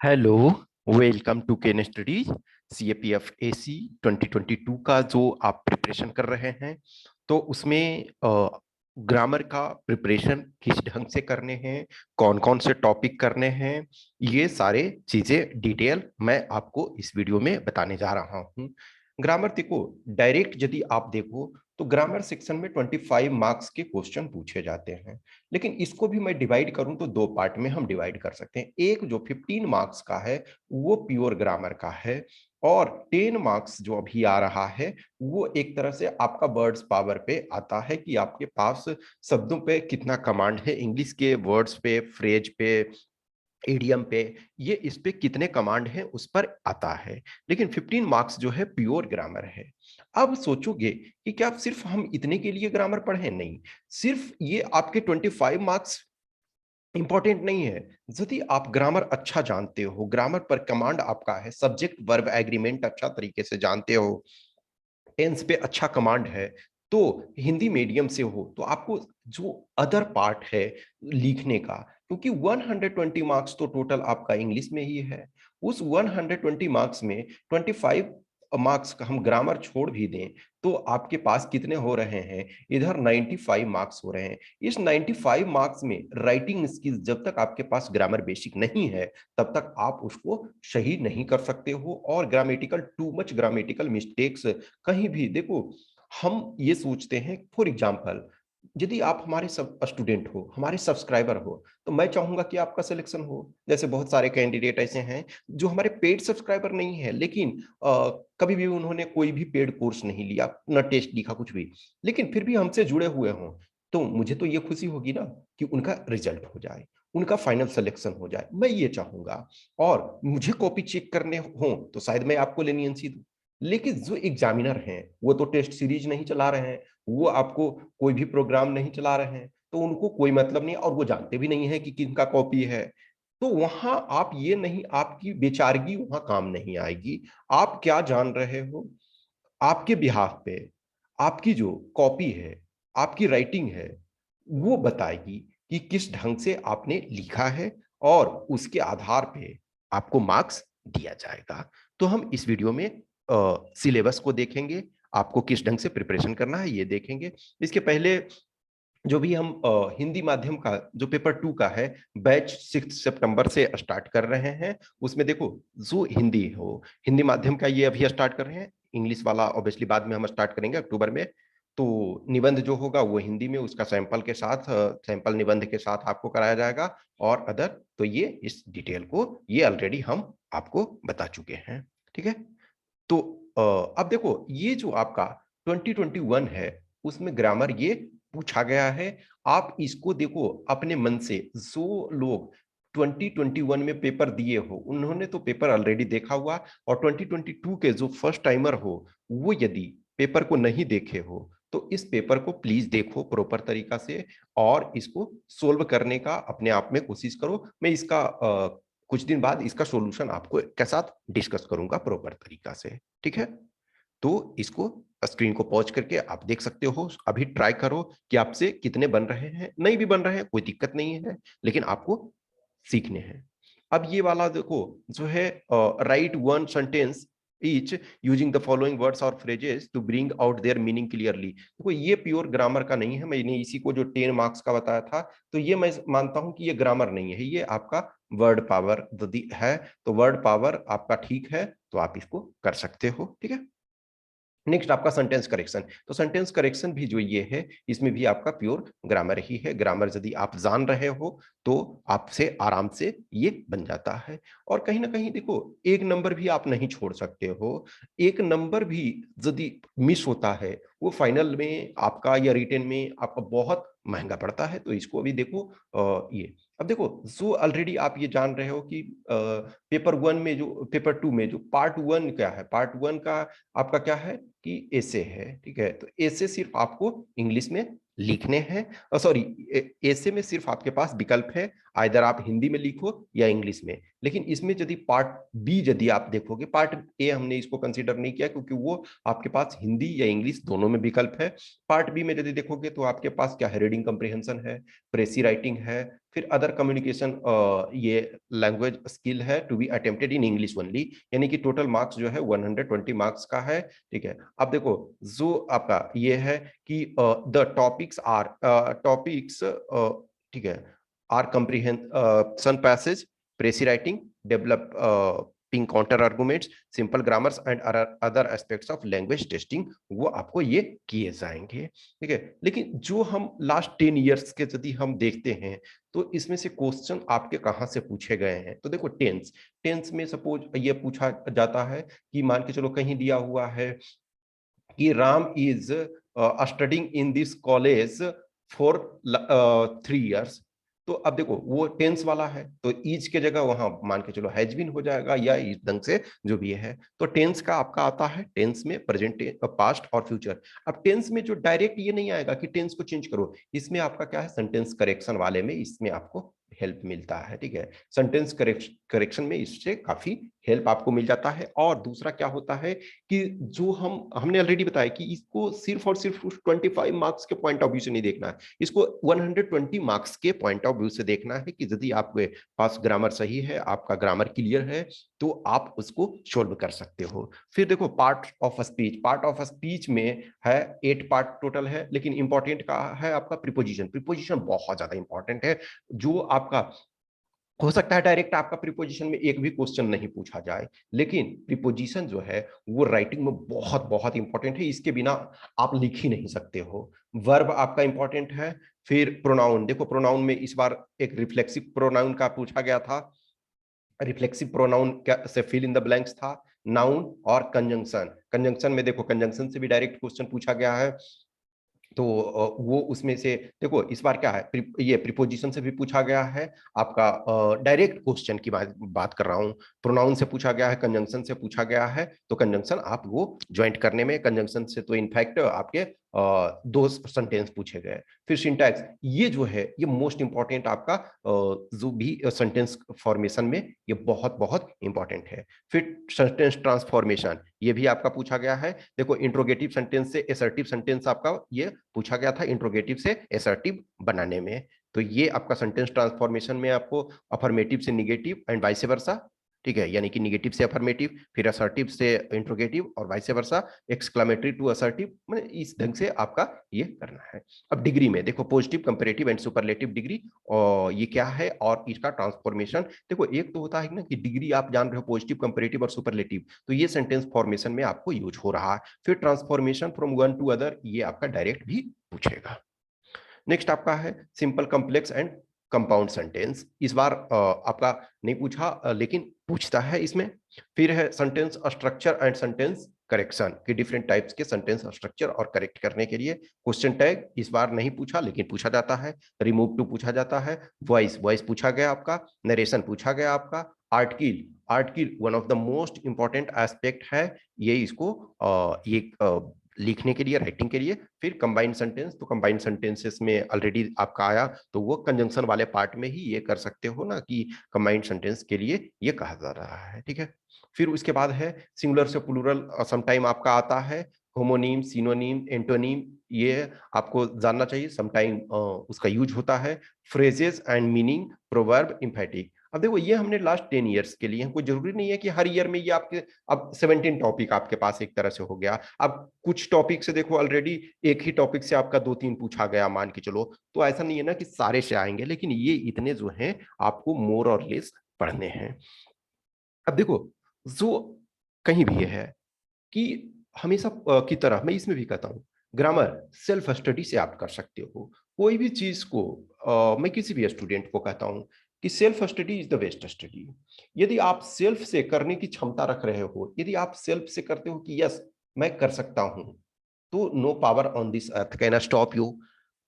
Hello, welcome to Ken studies. CAPF AC 2022 का जो आप प्रिपरेशन कर रहे हैं, तो उसमें ग्रामर का प्रिपरेशन किस ढंग से करने हैं, कौन कौन से टॉपिक करने हैं, ये सारे चीजें डिटेल मैं आपको इस वीडियो में बताने जा रहा हूँ। ग्रामर देखो, डायरेक्ट यदि आप देखो तो ग्रामर सेक्शन में 25 मार्क्स के क्वेश्चन पूछे जाते हैं। लेकिन इसको भी मैं डिवाइड करूं तो दो पार्ट में हम डिवाइड कर सकते हैं। एक जो 15 मार्क्स का है वो प्योर ग्रामर का है, और 10 मार्क्स जो अभी आ रहा है वो एक तरह से आपका वर्ड्स पावर पे आता है कि आपके पास शब्दों पे कितना कमांड है, इंग्लिश के वर्ड्स पे, फ्रेज पे, एडीएम पे, ये इस पे कितने कमांड है उस पर आता है। लेकिन 15 मार्क्स जो है प्योर ग्रामर है। अब सोचोगे कि क्या सिर्फ हम इतने के लिए ग्रामर पढ़ें? नहीं, सिर्फ ये आपके 25 मार्क्स इंपॉर्टेंट नहीं है। यदि आप ग्रामर अच्छा जानते हो, ग्रामर पर कमांड आपका है, सब्जेक्ट वर्ब एग्रीमेंट अच्छा तरीके से जानते हो, टेंस पे अच्छा कमांड है, तो हिंदी मीडियम से हो तो आपको जो अदर पार्ट है लिखने का, क्योंकि 120 मार्क्स तो टोटल आपका इंग्लिश में ही है, उस 120 मार्क्स में 25 मार्क्स का हम ग्रामर छोड़ भी दें तो आपके पास कितने हो रहे हैं? इधर 95 मार्क्स हो रहे हैं। इस 95 मार्क्स में राइटिंग स्किल्स जब तक आपके पास ग्रामर बेसिक नहीं है तब तक आप उसको सही नहीं कर सकते हो, और grammatical too much grammatical mistakes कहीं भी देखो। हम ये सोचते हैं, फॉर एग्जाम्पल, यदि आप हमारे सब स्टूडेंट हो, हमारे सब्सक्राइबर हो, तो मैं चाहूंगा कि आपका सिलेक्शन हो। जैसे बहुत सारे कैंडिडेट ऐसे हैं जो हमारे पेड सब्सक्राइबर नहीं है, लेकिन कभी भी उन्होंने कोई भी पेड कोर्स नहीं लिया, न टेस्ट लिखा, कुछ भी, लेकिन फिर भी हमसे जुड़े हुए हों, तो मुझे तो ये खुशी होगी ना कि उनका रिजल्ट हो जाए, उनका फाइनल सिलेक्शन हो जाए, मैं ये चाहूंगा। और मुझे कॉपी चेक करने हो तो शायद मैं आपको लेनियंसी दूं, लेकिन जो एग्जामिनर हैं वो तो टेस्ट सीरीज नहीं चला रहे हैं, वो आपको कोई भी प्रोग्राम नहीं चला रहे हैं, तो उनको कोई मतलब नहीं, और वो जानते भी नहीं है कि किनका कॉपी है। तो वहां आप ये नहीं, आपकी बेचारगी वहां काम नहीं आएगी। आप क्या जान रहे हो, आपके बिहाफ पे आपकी जो कॉपी है, आपकी राइटिंग है, वो बताएगी कि किस ढंग से आपने लिखा है, और उसके आधार पे आपको मार्क्स दिया जाएगा। तो हम इस वीडियो में सिलेबस को देखेंगे, आपको किस ढंग से प्रिपरेशन करना है ये देखेंगे। इसके पहले जो भी हम हिंदी माध्यम का जो पेपर 2 का है, बैच 6 सितंबर से स्टार्ट कर रहे हैं। उसमें देखो, जो हिंदी हो, हिंदी माध्यम का ये अभी स्टार्ट कर रहे हैं, इंग्लिश वाला ऑब्वियसली बाद में हम स्टार्ट करेंगे अक्टूबर में। तो निबंध जो होगा वो हिंदी में, उसका सैंपल के साथ, सैंपल निबंध के साथ आपको कराया जाएगा। और अदर तो ये इस डिटेल को ये ऑलरेडी हम आपको बता चुके हैं, ठीक है। तो अब देखो, ये जो आपका 2021 है उसमें ग्रामर ये पूछा गया है। आप इसको देखो अपने मन से, जो लोग 2021 में पेपर दिए हो उन्होंने तो पेपर ऑलरेडी देखा हुआ, और 2022 के जो फर्स्ट टाइमर हो वो यदि पेपर को नहीं देखे हो तो इस पेपर को प्लीज देखो प्रॉपर तरीका से, और इसको सोल्व करने का अपने आप में कोशिश करो। मैं इसका कुछ दिन बाद इसका सॉल्यूशन आपको के साथ डिस्कस करूंगा प्रॉपर तरीका से, ठीक है। तो इसको स्क्रीन को पॉज करके आप देख सकते हो, अभी ट्राई करो कि आपसे कितने बन रहे हैं। नहीं भी बन रहे हैं कोई दिक्कत नहीं है, लेकिन आपको सीखने हैं। अब ये वाला देखो जो है, write one sentence each using the following words और phrases to bring out their meaning clearly. देखो ये प्योर ग्रामर का नहीं है, मैंने इसी को जो 10 मार्क्स का बताया था, तो ये मैं मानता हूं कि ये ग्रामर नहीं है, ये आपका वर्ड पावर यदि है तो वर्ड पावर आपका ठीक है तो आप इसको कर सकते हो, ठीक है। नेक्स्ट आपका सेंटेंस करेक्शन। तो सेंटेंस करेक्शन भी जो ये है, इसमें भी आपका प्योर ग्रामर ही है। ग्रामर यदि आप जान रहे हो तो आपसे आराम से ये बन जाता है। और कहीं ना कहीं देखो, एक नंबर भी आप नहीं छोड़ सकते हो। एक नंबर भी यदि मिस होता है वो फाइनल में आपका या रिटेन में आपका बहुत महंगा पड़ता है। तो इसको भी देखो। ये अब देखो, जो ऑलरेडी आप ये जान रहे हो कि पेपर 1 में जो, पेपर 2 में जो पार्ट 1 क्या है, पार्ट 1 का आपका क्या है कि ऐसे है, ठीक है। तो ऐसे सिर्फ आपको इंग्लिश में लिखने हैं, सॉरी, ऐसे में सिर्फ आपके पास विकल्प है, आइदर आप हिंदी में लिखो या इंग्लिश में। लेकिन इसमें यदि पार्ट बी यदि आप देखोगे, पार्ट ए हमने इसको कंसीडर नहीं किया क्योंकि वो आपके पास हिंदी या इंग्लिश दोनों में विकल्प है। पार्ट बी में यदि देखोगे तो आपके पास क्या है, रीडिंग कंप्रिहेंशन है, प्रेसी राइटिंग है, फिर अदर कम्युनिकेशन ये लैंग्वेज स्किल है to be attempted in English only, यानी कि टोटल मार्क्स जो है 120 मार्क्स का है। ठीक है, अब देखो जो आपका ये है कि द टॉपिक्स ठीक है are comprehension passage, precis writing, developing counter arguments, simple grammars and other aspects of language testing, वो आपको ये किए जाएंगे। ठीक है, लेकिन जो हम लास्ट 10 ईयर्स के यदि हम देखते हैं तो इसमें से क्वेश्चन आपके कहाँ से पूछे गए हैं, तो देखो टेंस, टेंस में सपोज ये पूछा जाता है कि मान के चलो कहीं दिया हुआ है कि Ram is studying in this college for 3 years, तो अब देखो वो टेंस वाला है तो इज के जगह वहां मान के चलो हैज बीन हो जाएगा या इस ढंग से जो भी है। तो टेंस का आपका आता है टेंस में प्रेजेंट, पास्ट और फ्यूचर। अब टेंस में जो डायरेक्ट ये नहीं आएगा कि टेंस को चेंज करो, इसमें आपका क्या है सेंटेंस करेक्शन वाले में इसमें आपको हेल्प मिलता है। ठीक है, सेंटेंस करेक्शन में इससे काफी हेल्प आपको मिल जाता है। और दूसरा क्या होता है कि जो हमने ऑलरेडी बताया कि इसको सिर्फ और सिर्फ 25 मार्क्स के पॉइंट ऑफ व्यू से नहीं देखना है, इसको 120 मार्क्स के पॉइंट ऑफ व्यू से देखना है कि यदि आपके पास ग्रामर सही है, आपका ग्रामर क्लियर है, तो आप उसको सोल्व कर सकते हो। फिर देखो part of speech, part of speech में है 8 पार्ट टोटल है, लेकिन इंपॉर्टेंट का है आपका प्रीपोजिशन। प्रीपोजिशन बहुत ज्यादा इंपॉर्टेंट है, जो आपका हो सकता है डायरेक्ट आपका प्रीपोजिशन में एक भी क्वेश्चन नहीं पूछा जाए, लेकिन प्रीपोजिशन जो है वो राइटिंग में बहुत बहुत इंपॉर्टेंट है, इसके बिना आप लिख ही नहीं सकते हो। वर्ब आपका इंपॉर्टेंट है। फिर प्रोनाउन, देखो प्रोनाउन में इस बार एक रिफ्लेक्सिव प्रोनाउन का पूछा गया था। रिफ्लेक्सिव प्रोनाउन क्या से फिल इन द ब्लैंक्स था, नाउन और कंजंक्शन। कंजंक्शन में देखो कंजंक्शन से भी डायरेक्ट क्वेश्चन पूछा गया है, तो वो उसमें से देखो इस बार क्या है ये प्रीपोजिशन से भी पूछा गया है आपका, डायरेक्ट क्वेश्चन की बात कर रहा हूँ। प्रोनाउन से पूछा गया है, कंजंक्शन से पूछा गया है, तो कंजंक्शन आप वो ज्वाइंट करने में, कंजंक्शन से तो इनफैक्ट आपके 2 सेंटेंस पूछे गए। फिर सिंटैक्स, ये जो है ये मोस्ट इंपॉर्टेंट आपका जो भी सेंटेंस फॉर्मेशन में ये बहुत बहुत इंपॉर्टेंट है। फिर सेंटेंस ट्रांसफॉर्मेशन, ये भी आपका पूछा गया है। देखो इंट्रोगेटिव सेंटेंस से एसर्टिव सेंटेंस आपका ये पूछा गया था, इंट्रोगेटिव से एसर्टिव बनाने में। तो ये आपका सेंटेंस ट्रांसफॉर्मेशन में आपको अफर्मेटिव से निगेटिव एंड वाइस वर्सा, ठीक है, यानी कि निगेटिव से अफर्मेटिव, फिर असर्टिव से इंट्रोगेटिव और vice versa, exclamatory to assertive, मतलब इस ढंग से आपका ये करना है। अब डिग्री में देखो positive, comparative and superlative degree, और ये क्या है और इसका ट्रांसफॉर्मेशन। देखो एक तो होता है ना कि डिग्री आप जान रहे हो पॉजिटिव, कंपैरेटिव और सुपरलेटिव, तो ये सेंटेंस फॉर्मेशन में आपको यूज हो रहा है। फिर transformation from one two other, ये आपका डायरेक्ट भी पूछेगा। नेक्स्ट आपका है simple, complex and compound sentence. इस बार आपका नहीं पूछा लेकिन पूछता है इसमें। फिर है sentence structure and sentence correction, कि डिफरेंट टाइप्स के सेंटेंस स्ट्रक्चर और करेक्ट करने के लिए क्वेश्चन टैग इस बार नहीं पूछा लेकिन पूछा जाता है। रिमूव टू पूछा जाता है, वॉइस वॉइस पूछा गया आपका, नरेशन पूछा गया आपका, article, article one of the most important aspect है, ये इसको ये लिखने के लिए, राइटिंग के लिए। फिर कंबाइंड सेंटेंस, तो कंबाइंड सेंटेंसेस में ऑलरेडी आपका आया, तो वो कंजंक्शन वाले पार्ट में ही ये कर सकते हो ना कि कंबाइंड सेंटेंस के लिए ये कहा जा रहा है। ठीक है, फिर उसके बाद है सिंगुलर से प्लूरल, समटाइम आपका आता है होमोनीम, सिनोनीम, एंटोनीम, ये आपको जानना चाहिए, समटाइम उसका यूज होता है। Phrases and meaning, proverb, emphatic. अब देखो ये हमने लास्ट 10 ईयर्स के लिए, कोई जरूरी नहीं है कि हर ईयर में ये आपके, अब 17 टॉपिक आपके पास एक तरह से हो गया। अब कुछ टॉपिक से देखो ऑलरेडी एक ही टॉपिक से आपका 2-3 पूछा गया मान के चलो, तो ऐसा नहीं है ना कि सारे से आएंगे, लेकिन ये इतने जो हैं आपको मोर और लेस पढ़ने हैं। अब देखो जो कहीं भी है कि हमेशा की तरह मैं इसमें भी कहता हूँ, ग्रामर सेल्फ स्टडी से आप कर सकते हो कोई भी चीज को। मैं किसी भी स्टूडेंट को कहता हूँ कि self study is the best study. यदि आप सेल्फ से करने की क्षमता रख रहे हो, यदि आप सेल्फ से करते हो कि यस मैं कर सकता हूं, तो no power on this earth can stop you.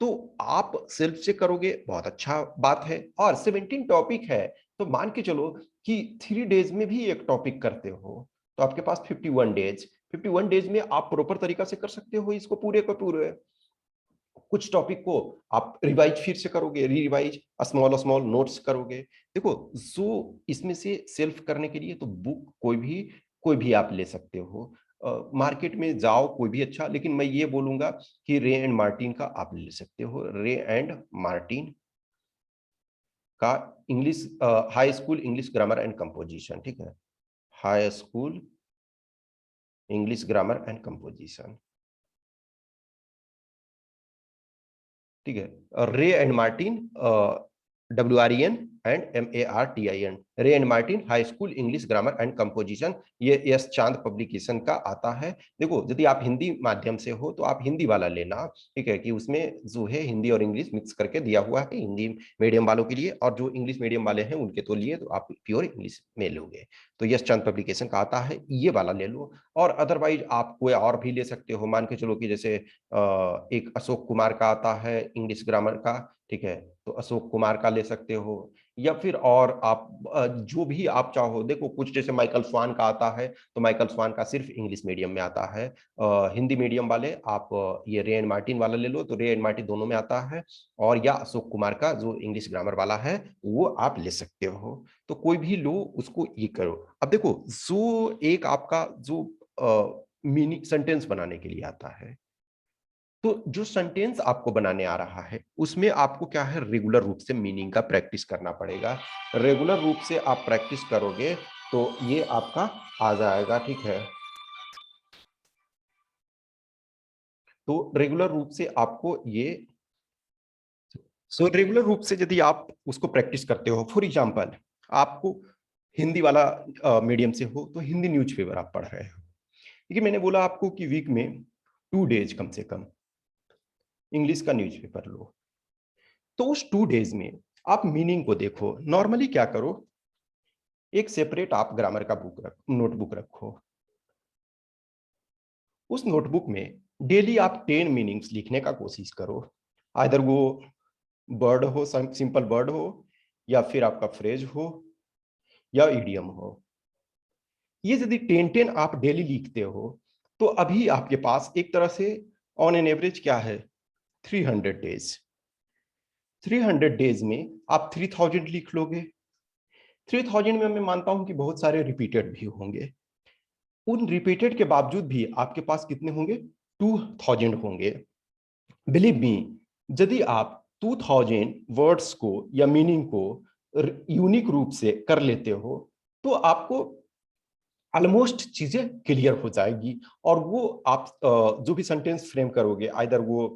तो आप सेल्फ से करोगे बहुत अच्छा बात है, और 17 टॉपिक है, तो मान के चलो कि 3 डेज में भी एक टॉपिक करते हो, तो आपके पास 51 डेज, 51 डेज में आप प्रॉपर तरीका से कर सकते हो इसको पूरे को पूरे। कुछ टॉपिक को आप रिवाइज फिर से करोगे, रिवाइज स्मॉल स्मॉल नोट्स करोगे। देखो जो इसमें से सेल्फ करने के लिए तो बुक कोई भी आप ले सकते हो, मार्केट में जाओ कोई भी अच्छा, लेकिन मैं ये बोलूंगा कि रे एंड मार्टिन का आप ले सकते हो। रे एंड मार्टिन का English high school English grammar and composition, ठीक है, high school English grammar and composition, ठीक है। रे and Martin, WREN and MARTIN, रे and Martin high school English grammar and composition, ये यस चांद पब्लिकेशन का आता है। देखो यदि आप हिंदी माध्यम से हो तो आप हिंदी वाला लेना, ठीक है, कि उसमें जो है हिंदी और इंग्लिश मिक्स करके दिया हुआ है हिंदी मीडियम वालों के लिए, और जो इंग्लिश मीडियम वाले हैं उनके तो लिए तो आप प्योर इंग्लिश में लोगे तो यस चांद पब्लिकेशन का आता है, ये वाला ले लो। और अदरवाइज आप कोई और भी ले सकते हो, मान के चलो कि जैसे एक अशोक कुमार का आता है इंग्लिश ग्रामर का, ठीक है, तो अशोक कुमार का ले सकते हो। या फिर और आप जो भी आप चाहो, देखो कुछ जैसे माइकल स्वान का आता है, तो माइकल स्वान का सिर्फ इंग्लिश मीडियम में आता है। हिंदी मीडियम वाले आप ये रे एंड मार्टिन वाला ले लो, तो रे एंड मार्टिन दोनों में आता है। और या अशोक कुमार का जो इंग्लिश ग्रामर वाला है वो आप ले सकते हो, तो कोई भी लो उसको ये करो। अब देखो जो एक आपका जो मीनिंग सेंटेंस बनाने के लिए आता है, तो जो सेंटेंस आपको बनाने आ रहा है उसमें आपको क्या है, रेगुलर रूप से मीनिंग का प्रैक्टिस करना पड़ेगा। रेगुलर रूप से आप प्रैक्टिस करोगे तो ये आपका आ जाएगा, ठीक है। तो रेगुलर रूप से आपको ये रेगुलर रूप से यदि आप उसको प्रैक्टिस करते हो, फॉर एग्जांपल आपको हिंदी वाला मीडियम से हो तो हिंदी न्यूज़पेपर आप पढ़ रहे हो, लेकिन मैंने बोला आपको कि वीक में 2 डेज कम से कम इंग्लिश का न्यूज़पेपर लो, तो उस 2 डेज में आप मीनिंग को देखो। नॉर्मली क्या करो, एक सेपरेट आप ग्रामर का नोटबुक रखो, उस नोटबुक में डेली आप 10 मीनिंग्स लिखने का कोशिश करो। आइदर वो वर्ड हो, सिंपल वर्ड हो, या फिर आपका फ्रेज हो, या इडियम हो। ये यदि 10 आप डेली लिखते हो तो अभी आपके पास एक तरह से ऑन एन एवरेज क्या है, 300 डेज। 300 डेज में आप 3000 लिख लोगे। 3000 में मैं मानता हूं कि बहुत सारे रिपीटेड भी होंगे, उन रिपीटेड के बावजूद भी आपके पास कितने होंगे, 2000 होंगे। बिलीव मी, यदि आप 2000 वर्ड्स को या मीनिंग को यूनिक रूप से कर लेते हो तो आपको ऑलमोस्ट चीजें क्लियर हो जाएगी। और वो आप जो भी सेंटेंस फ्रेम करोगे, आइदर वो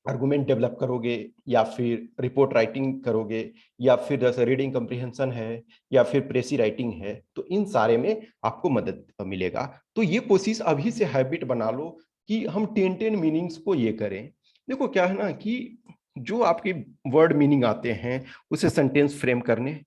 आर्गुमेंट डेवलप करोगे, या फिर रिपोर्ट राइटिंग करोगे, या फिर जैसे रीडिंग कम्प्रिहेंशन है, या फिर प्रेसी राइटिंग है, तो इन सारे में आपको मदद मिलेगा। तो ये कोशिश अभी से हैबिट बना लो कि हम 10 मीनिंग्स को ये करें। देखो क्या है ना कि जो आपके वर्ड मीनिंग आते हैं उसे सेंटेंस फ्रेम करने,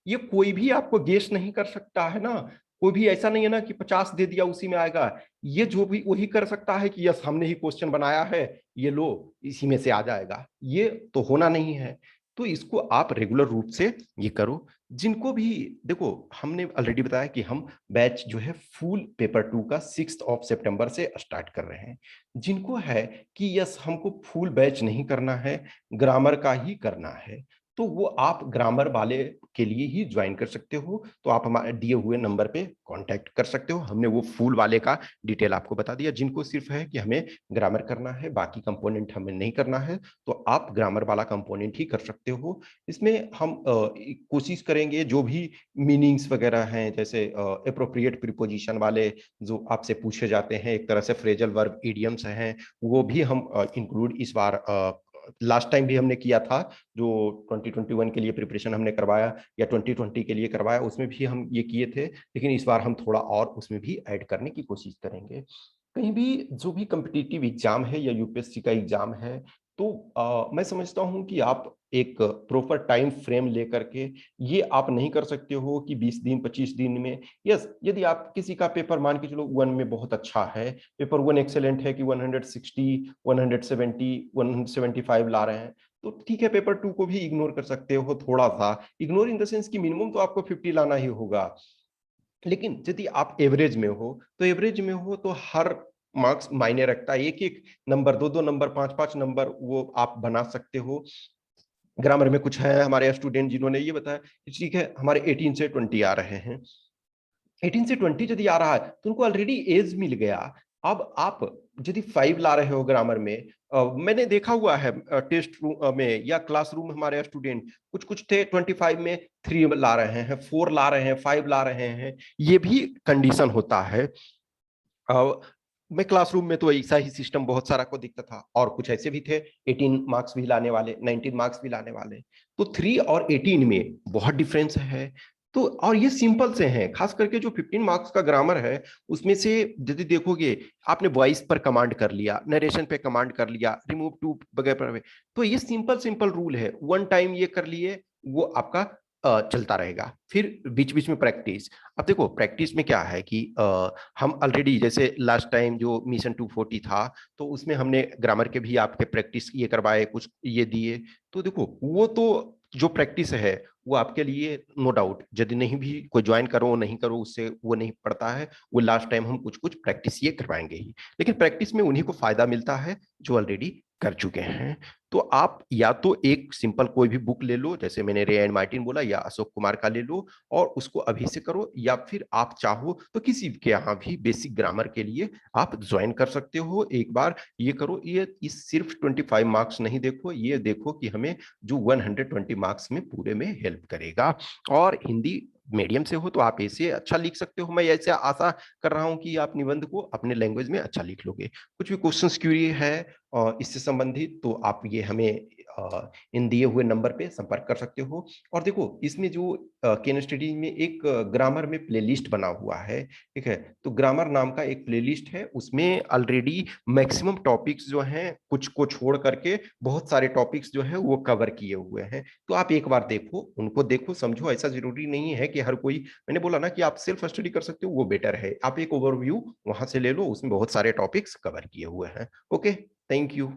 ये कोई भी आपको गेस नहीं कर सकता है ना। कोई भी ऐसा नहीं है ना कि 50 दे दिया उसी में आएगा। ये जो भी वही कर सकता है कि यस हमने ही क्वेश्चन बनाया है, ये लो इसी में से आ जाएगा, ये तो होना नहीं है। तो इसको आप रेगुलर रूप से ये करो। जिनको भी, देखो हमने ऑलरेडी बताया कि हम बैच जो है फुल पेपर 2 का 6 सितंबर से स्टार्ट कर रहे हैं। जिनको है कि यस हमको फुल बैच नहीं करना है, ग्रामर का ही करना है, तो वो आप ग्रामर वाले के लिए ही ज्वाइन कर सकते हो। तो आप हमारे दिए हुए नंबर पे कांटेक्ट कर सकते हो, हमने वो फुल वाले का डिटेल आपको बता दिया। जिनको सिर्फ है कि हमें ग्रामर करना है, बाकी कंपोनेंट हमें नहीं करना है, तो आप ग्रामर वाला कंपोनेंट ही कर सकते हो। इसमें हम कोशिश करेंगे जो भी मीनिंग्स वगैरह हैं, जैसे अप्रोप्रिएट प्रीपोजिशन वाले जो आपसे पूछे जाते हैं, एक तरह से फ्रेजल वर्ब इडियम्स हैं, वो भी हम इंक्लूड इस बार लास्ट टाइम भी हमने किया था, जो 2021 के लिए प्रिपरेशन हमने करवाया या 2020 के लिए करवाया, उसमें भी हम ये किए थे, लेकिन इस बार हम थोड़ा और उसमें भी ऐड करने की कोशिश करेंगे। कहीं भी जो भी कम्पिटिटिव एग्जाम है या यूपीएससी का एग्जाम है, तो मैं समझता हूं कि आप एक प्रॉपर टाइम फ्रेम लेकर के ये आप नहीं कर सकते हो कि 20 दिन 25 दिन में। यस, यदि आप किसी का पेपर मान के चलो 1 में बहुत अच्छा है, पेपर 1 एक्सेलेंट है कि 160 170 175 ला रहे हैं, तो ठीक है, पेपर 2 को भी इग्नोर कर सकते हो, थोड़ा सा इग्नोर इन द सेंस कि मिनिमम तो आपको 50 लाना ही होगा। लेकिन यदि आप एवरेज में हो तो हर मार्क्स मायने रखता है, एक एक नंबर, दो दो नंबर, पांच पांच नंबर वो आप बना सकते हो। ग्रामर में कुछ है हमारे स्टूडेंट जिन्होंने ये बताया ठीक है हमारे 18 से 20 आ रहे हैं, 18 से 20 यदि आ रहा है तो उनको ऑलरेडी एज मिल गया। अब आप यदि 5 ला रहे हो ग्रामर में, मैंने देखा हुआ है टेस्ट रूम में या क्लासरूम में हमारे स्टूडेंट कुछ कुछ थे 25 में 3 ला रहे हैं, 4 ला रहे हैं, 5 ला रहे हैं, ये भी कंडीशन होता है। मैं क्लासरूम में तो ऐसा ही सिस्टम बहुत सारा को दिखता था, और कुछ ऐसे भी थे 18 मार्क्स भी लाने वाले, 19 मार्क्स भी लाने वाले। तो 3 और 18 में बहुत डिफरेंस है। तो और ये सिंपल से हैं, खास करके जो 15 मार्क्स का ग्रामर है उसमें से यदि देखोगे, आपने वॉइस पर कमांड कर लिया, नरेशन पे कमांड कर लिया, रिमूव टू वगैरह, तो ये सिंपल सिंपल रूल है, वन टाइम ये कर लिए वो आपका चलता रहेगा। फिर बीच बीच में प्रैक्टिस। अब देखो प्रैक्टिस में क्या है कि हम ऑलरेडी जैसे लास्ट टाइम जो मिशन 240 था तो उसमें हमने ग्रामर के भी आपके प्रैक्टिस ये करवाए, कुछ ये दिए। तो देखो वो तो जो प्रैक्टिस है वो आपके लिए नो डाउट, यदि नहीं भी कोई ज्वाइन करो नहीं करो उससे वो नहीं पड़ता है, वो लास्ट टाइम हम कुछ कुछ प्रैक्टिस ये करवाएंगे ही। लेकिन प्रैक्टिस में उन्हीं को फायदा मिलता है जो ऑलरेडी कर चुके हैं। तो आप या तो एक सिंपल कोई भी बुक ले लो, जैसे मैंने रे एंड मार्टिन बोला, या अशोक कुमार का ले लो और उसको अभी से करो, या फिर आप चाहो तो किसी के यहाँ भी बेसिक ग्रामर के लिए आप ज्वाइन कर सकते हो। एक बार ये करो, ये इस सिर्फ 25 मार्क्स नहीं देखो, ये देखो कि हमें जो 120 मार्क्स में पूरे में हेल्प करेगा। और हिंदी मीडियम से हो तो आप ऐसे अच्छा लिख सकते हो, मैं ऐसे आशा कर रहा हूं कि आप निबंध को अपने लैंग्वेज में अच्छा लिख लोगे। कुछ भी क्वेश्चंस क्यूरी है इससे संबंधित तो आप ये हमें इन दिए हुए नंबर पे संपर्क कर सकते हो। और देखो इसमें जो केन स्टडी में एक ग्रामर में प्लेलिस्ट बना हुआ है, ठीक है, तो ग्रामर नाम का एक प्लेलिस्ट है, उसमें ऑलरेडी मैक्सिमम टॉपिक्स जो हैं कुछ को छोड़ करके बहुत सारे टॉपिक्स जो है वो कवर किए हुए हैं। तो आप एक बार देखो, उनको देखो समझो, ऐसा जरूरी नहीं है कि हर कोई, मैंने बोला ना कि आप सेल्फ स्टडी कर सकते हो, वो बेटर है, आप एक ओवरव्यू वहां से ले लो, उसमें बहुत सारे टॉपिक्स कवर किए हुए हैं। Okay, thank you.